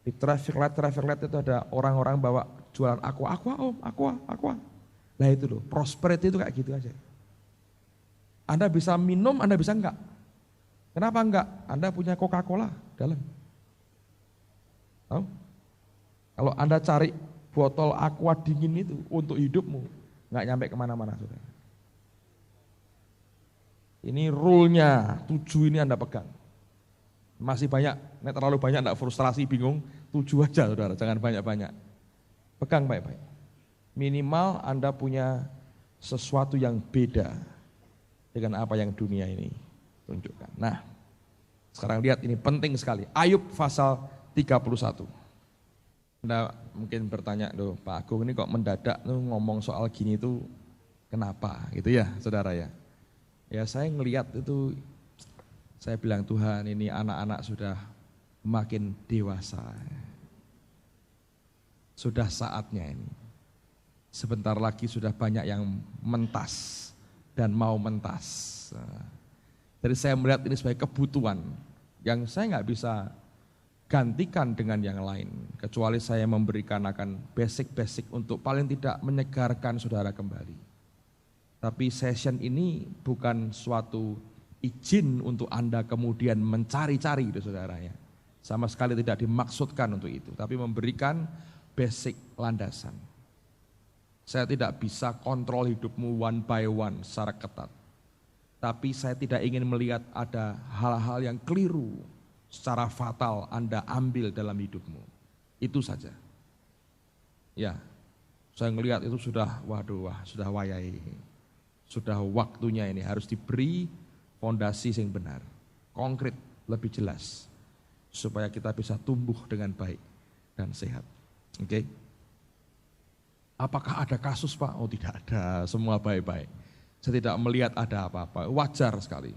di traffic light itu ada orang-orang bawa jualan aqua, aqua. Nah itu loh, prosperity itu kayak gitu aja. Anda bisa minum, Anda bisa enggak. Kenapa enggak? Anda punya Coca-Cola dalam. Tahu? Kalau Anda cari botol aqua dingin itu untuk hidupmu, enggak nyampe kemana-mana saudara. Ini rule-nya, 7 ini Anda pegang. Masih banyak, terlalu banyak enggak frustrasi, bingung, 7 aja saudara, jangan banyak-banyak. Pegang baik-baik. Minimal Anda punya sesuatu yang beda dengan apa yang dunia ini tunjukkan. Nah, sekarang lihat ini penting sekali. Ayub pasal 31. Anda mungkin bertanya, loh Pak Agung ini kok mendadak ngomong soal gini itu kenapa gitu ya saudara ya. Ya saya ngelihat itu, saya bilang Tuhan ini anak-anak sudah makin dewasa. Sudah saatnya ini. Sebentar lagi sudah banyak yang mentas dan mau mentas. Jadi saya melihat ini sebagai kebutuhan yang saya nggak bisa gantikan dengan yang lain. Kecuali saya memberikan akan basic-basic untuk paling tidak menyegarkan saudara kembali. Tapi session ini bukan suatu izin untuk Anda kemudian mencari-cari itu saudara ya. Sama sekali tidak dimaksudkan untuk itu. Tapi memberikan basic landasan. Saya tidak bisa kontrol hidupmu one by one secara ketat. Tapi saya tidak ingin melihat ada hal-hal yang keliru secara fatal Anda ambil dalam hidupmu. Itu saja. Ya, saya melihat itu sudah, sudah wayai. Sudah waktunya ini harus diberi fondasi yang benar. Konkret, lebih jelas. Supaya kita bisa tumbuh dengan baik dan sehat. Oke? Apakah ada kasus Pak? Oh tidak ada, semua baik-baik. Saya tidak melihat ada apa-apa, wajar sekali.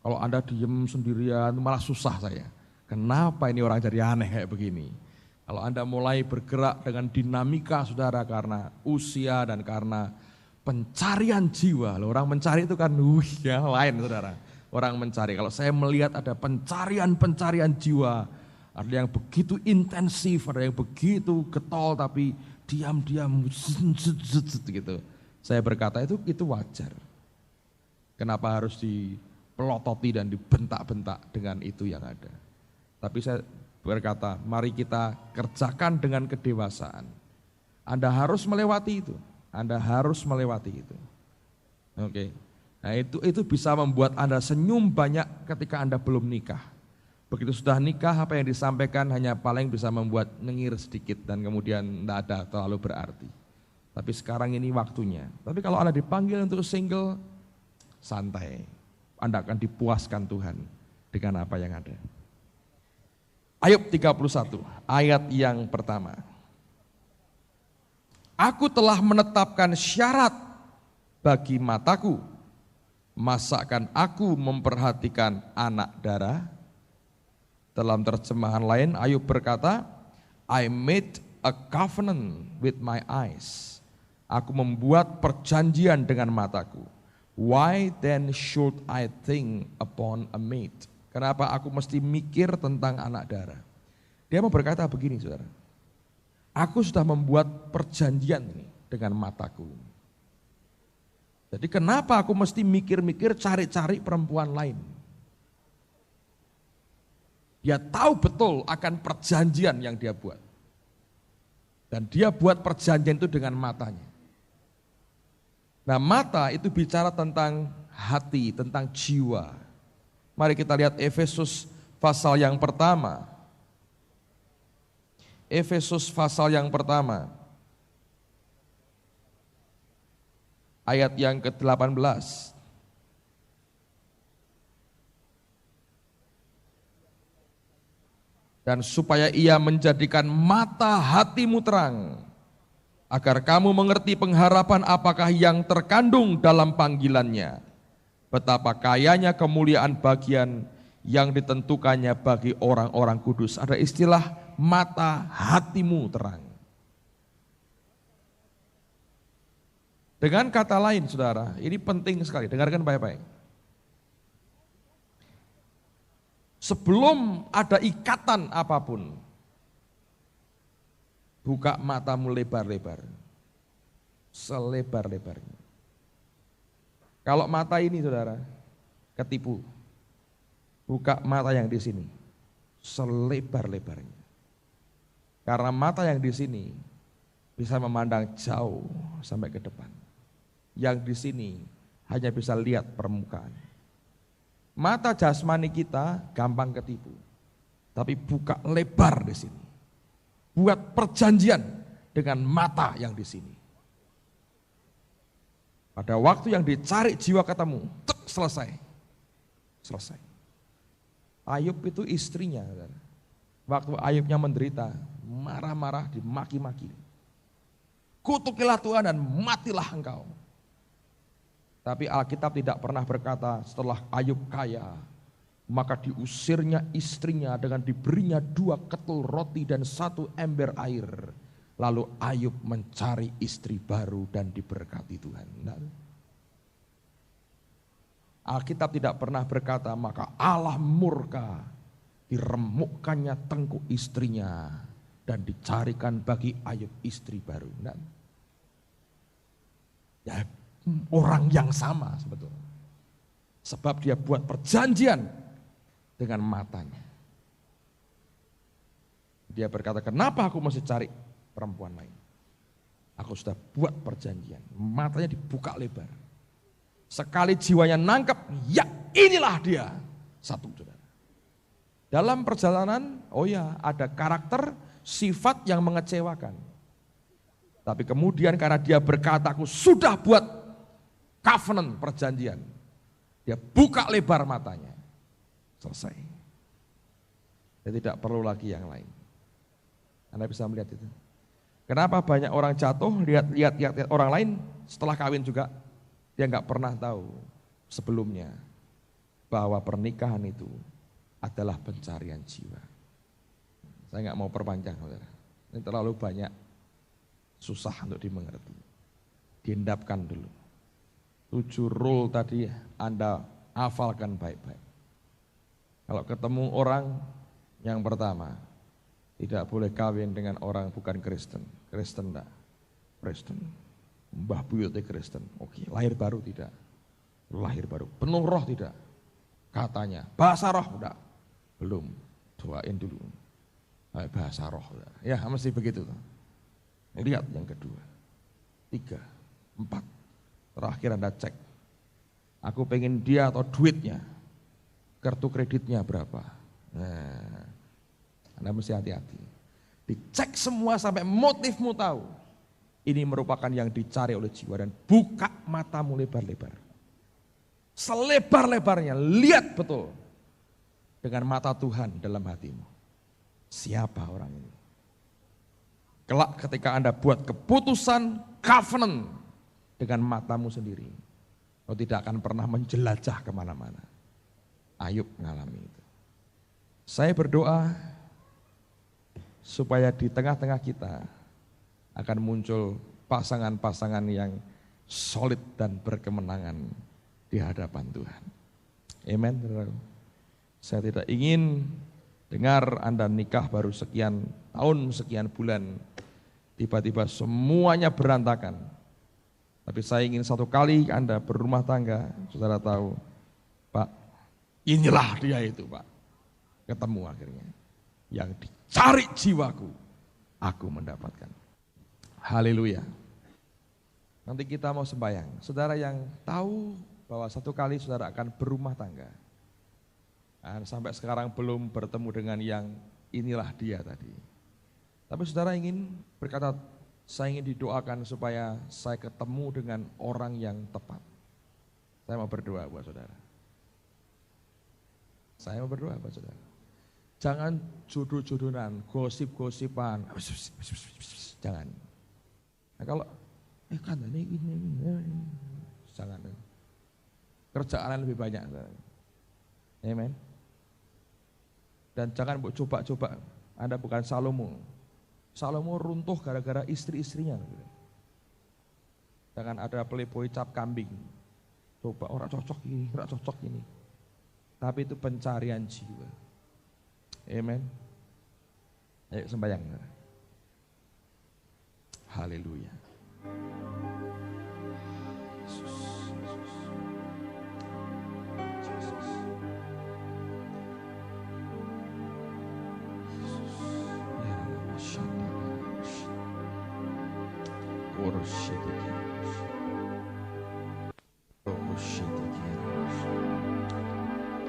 Kalau Anda diem sendirian malah susah saya. Kenapa ini orang jadi aneh kayak begini? Kalau Anda mulai bergerak dengan dinamika saudara karena usia dan karena pencarian jiwa. Orang mencari itu kan ya lain saudara. Orang mencari, kalau saya melihat ada pencarian jiwa. Ada yang begitu intensif, ada yang begitu getol tapi diam-diam gitu. Saya berkata itu wajar. Kenapa harus dipelototi dan dibentak-bentak dengan itu yang ada. Tapi saya berkata, mari kita kerjakan dengan kedewasaan. Anda harus melewati itu. Anda harus melewati itu. Oke. Nah itu bisa membuat Anda senyum banyak ketika Anda belum nikah. Begitu sudah nikah, apa yang disampaikan hanya paling bisa membuat nyengir sedikit dan kemudian tidak ada terlalu berarti. Tapi sekarang ini waktunya. Tapi kalau Anda dipanggil untuk single, santai. Anda akan dipuaskan Tuhan dengan apa yang ada. Ayub 31, ayat yang pertama. Aku telah menetapkan syarat bagi mataku. Masakan aku memperhatikan anak dara? Dalam terjemahan lain, Ayub berkata, I made a covenant with my eyes. Aku membuat perjanjian dengan mataku. Why then should I think upon a maid? Kenapa aku mesti mikir tentang anak dara? Dia mau berkata begini, saudara. Aku sudah membuat perjanjian ini dengan mataku. Jadi kenapa aku mesti mikir-mikir cari-cari perempuan lain? Dia tahu betul akan perjanjian yang dia buat. Dan dia buat perjanjian itu dengan matanya. Nah, mata itu bicara tentang hati, tentang jiwa. Mari kita lihat Efesus pasal yang pertama. Efesus pasal yang pertama. Ayat yang ke-18. Dan supaya ia menjadikan mata hatimu terang, agar kamu mengerti pengharapan apakah yang terkandung dalam panggilannya, betapa kayanya kemuliaan bagian yang ditentukannya bagi orang-orang kudus. Ada istilah mata hatimu terang. Dengan kata lain, saudara, ini penting sekali, dengarkan baik-baik. Sebelum ada ikatan apapun, buka matamu lebar-lebar, selebar-lebarnya. Kalau mata ini, saudara, ketipu, buka mata yang di sini, selebar-lebarnya. Karena mata yang di sini bisa memandang jauh sampai ke depan. Yang di sini hanya bisa lihat permukaan. Mata jasmani kita gampang ketipu, tapi buka lebar di sini. Buat perjanjian dengan mata yang di sini. Pada waktu yang dicari jiwa ketemu, selesai. Selesai. Ayub itu istrinya. Waktu Ayubnya menderita, marah-marah, dimaki-maki. Kutukilah Tuhan dan matilah engkau. Tapi Alkitab tidak pernah berkata setelah Ayub kaya, maka diusirnya istrinya dengan diberinya 2 ketul roti dan 1 ember air. Lalu Ayub mencari istri baru dan diberkati Tuhan. Nah, Alkitab tidak pernah berkata maka Allah murka, diremukkannya tengkuk istrinya dan dicarikan bagi Ayub istri baru. Nah, ya, orang yang sama sebetulnya. Sebab dia buat perjanjian dengan matanya. Dia berkata, kenapa aku mesti cari perempuan lain? Aku sudah buat perjanjian. Matanya dibuka lebar. Sekali jiwanya nangkep, ya inilah dia. Satu, saudara. Dalam perjalanan, oh ya, ada karakter, sifat yang mengecewakan. Tapi kemudian karena dia berkata, aku sudah buat covenant, perjanjian. Dia buka lebar matanya. Selesai. Dia tidak perlu lagi yang lain. Anda bisa melihat itu. Kenapa banyak orang jatuh, lihat orang lain setelah kawin juga. Dia nggak pernah tahu sebelumnya bahwa pernikahan itu adalah pencarian jiwa. Saya nggak mau perpanjang, saudara. Ini terlalu banyak, susah untuk dimengerti. Diendapkan dulu. 7 rule tadi Anda hafalkan baik-baik. Kalau ketemu orang yang pertama, tidak boleh kawin dengan orang bukan Kristen. Kristen enggak? Kristen. Mbah buyutnya Kristen. Oke, lahir baru tidak? Lahir baru. Penuh roh tidak? Katanya. Bahasa roh enggak? Belum. Doain dulu. Bahasa roh. Ya, mesti begitu. Lihat yang kedua. 3, 4. Terakhir Anda cek, Aku pengen dia atau duitnya, kartu kreditnya berapa. Nah, Anda mesti hati-hati. Dicek semua sampai motifmu tahu. Ini merupakan yang dicari oleh jiwa dan buka matamu lebar-lebar. Selebar-lebarnya, lihat betul dengan mata Tuhan dalam hatimu. Siapa orang ini? Kelak ketika Anda buat keputusan covenant dengan matamu sendiri, kau tidak akan pernah menjelajah kemana-mana. Ayub mengalami itu. Saya berdoa supaya di tengah-tengah kita akan muncul pasangan-pasangan yang solid dan berkemenangan di hadapan Tuhan. Amen. Saya tidak ingin dengar Anda nikah baru sekian tahun, sekian bulan, tiba-tiba semuanya berantakan. Tapi saya ingin satu kali Anda berumah tangga, saudara tahu, Pak, inilah dia itu Pak. Ketemu akhirnya. Yang dicari jiwaku, aku mendapatkan. Haleluya. Nanti kita mau sembahyang. Saudara yang tahu bahwa satu kali saudara akan berumah tangga, dan sampai sekarang belum bertemu dengan yang inilah dia tadi. Tapi saudara ingin berkata, saya ingin didoakan supaya saya ketemu dengan orang yang tepat. Saya mau berdoa buat saudara. Saya mau berdoa buat saudara. Jangan jodoh-jodohan, gosip-gosipan. Jangan. Nah, kalau kan ini jangan. Kerjaan lebih banyak. Amen. Dan jangan coba-coba. Anda bukan Salomo. Salomo runtuh gara-gara istri-istrinya. Jangan ada playboy cap kambing. Coba orang cocok ini, orang cocok ini. Tapi itu pencarian jiwa. Amen. Ayo sembahyang. Haleluya. Yesus.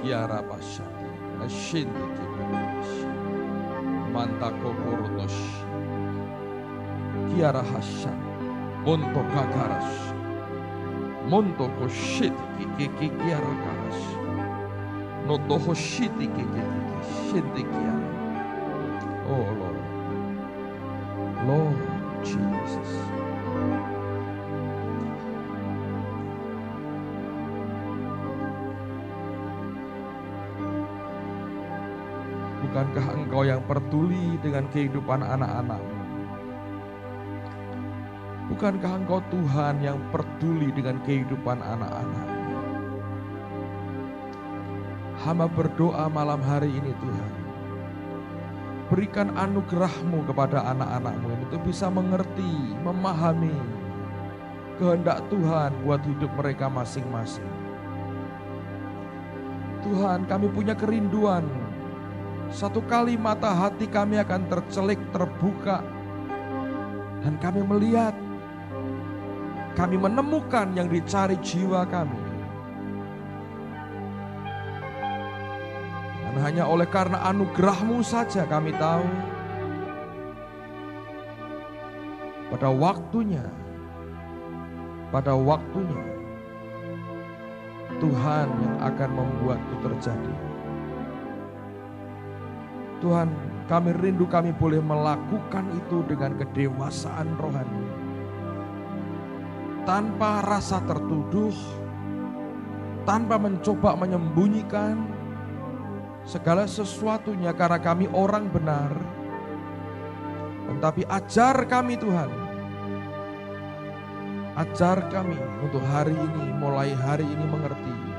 Kiara Bashata, Ashindi Kibarash, Mantako Bordos, Kiara Hashan, Monto Kakarash, Monto Koshiti Kiara Karash, Noto Hoshiti Shindi Kiara. Oh Lord, Lord Jesus. Bukankah engkau yang peduli dengan kehidupan anak-anakmu? Bukankah engkau Tuhan yang peduli dengan kehidupan anak-anakmu? Hamba berdoa malam hari ini Tuhan. Berikan anugerah-Mu kepada anak-anak-Mu ini untuk bisa mengerti, memahami kehendak Tuhan buat hidup mereka masing-masing. Tuhan, kami punya kerinduan. Satu kali mata hati kami akan tercelik, terbuka. Dan kami melihat, kami menemukan yang dicari jiwa kami. Dan hanya oleh karena anugerah-Mu saja kami tahu, pada waktunya, Tuhan yang akan membuat itu terjadi. Tuhan, kami rindu kami boleh melakukan itu dengan kedewasaan rohani. Tanpa rasa tertuduh, tanpa mencoba menyembunyikan segala sesuatunya karena kami orang benar. Tetapi ajar kami Tuhan. Ajar kami untuk hari ini, mulai hari ini mengerti